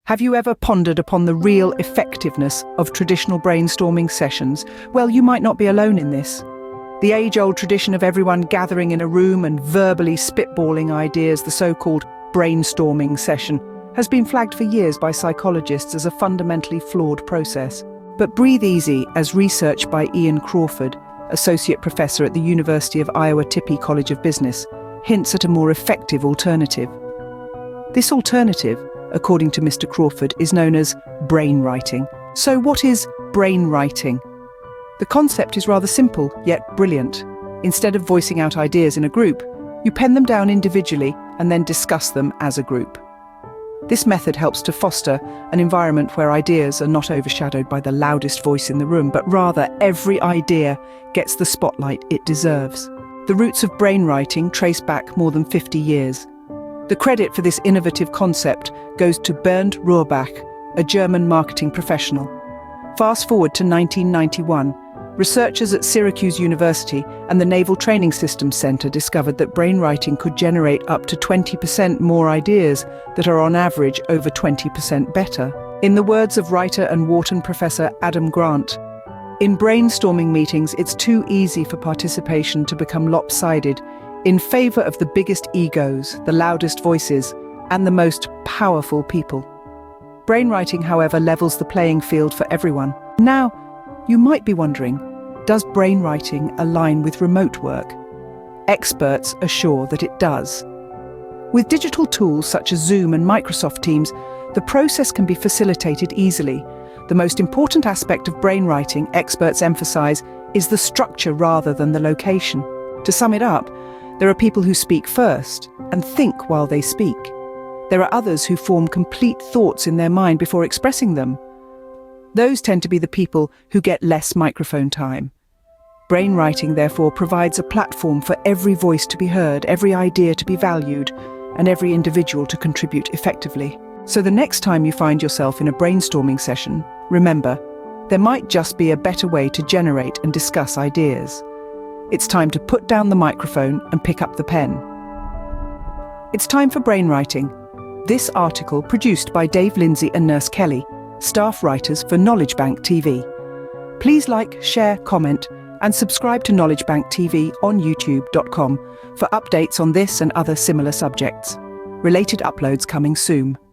Have you ever pondered upon the real effectiveness of traditional brainstorming sessions? Well, you might not be alone in this. The age-old tradition of everyone gathering in a room and verbally spitballing ideas, the so-called brainstorming session, has been flagged for years by psychologists as a fundamentally flawed process. But breathe easy, as research by Ian Crawford, Associate Professor at the University of Iowa Tippie College of Business, hints at a more effective alternative. This alternative, according to Mr. Crawford, is known as brainwriting. So what is brainwriting? The concept is rather simple, yet brilliant. Instead of voicing out ideas in a group, you pen them down individually and then discuss them as a group. This method helps to foster an environment where ideas are not overshadowed by the loudest voice in the room, but rather every idea gets the spotlight it deserves. The roots of brainwriting trace back more than 50 years. The credit for this innovative concept goes to Bernd Rohrbach, a German marketing professional. Fast forward to 1991, researchers at Syracuse University and the Naval Training Systems Center discovered that brainwriting could generate up to 20% more ideas that are on average over 20% better. In the words of writer and Wharton professor Adam Grant, in brainstorming meetings, it's too easy for participation to become lopsided in favor of the biggest egos, the loudest voices, and the most powerful people. Brainwriting, however, levels the playing field for everyone. Now, you might be wondering, does brainwriting align with remote work? Experts assure that it does. With digital tools such as Zoom and Microsoft Teams, the process can be facilitated easily. The most important aspect of brainwriting, experts emphasize, is the structure rather than the location. To sum it up, there are people who speak first and think while they speak. There are others who form complete thoughts in their mind before expressing them. Those tend to be the people who get less microphone time. Brainwriting, therefore, provides a platform for every voice to be heard, every idea to be valued, and every individual to contribute effectively. So the next time you find yourself in a brainstorming session, remember, there might just be a better way to generate and discuss ideas. It's time to put down the microphone and pick up the pen. It's time for Brainwriting. This article produced by Dave Lindsay and Nurse Kelly, staff writers for Knowledge Bank TV. Please like, share, comment, and subscribe to Knowledge Bank TV on youtube.com for updates on this and other similar subjects. Related uploads coming soon.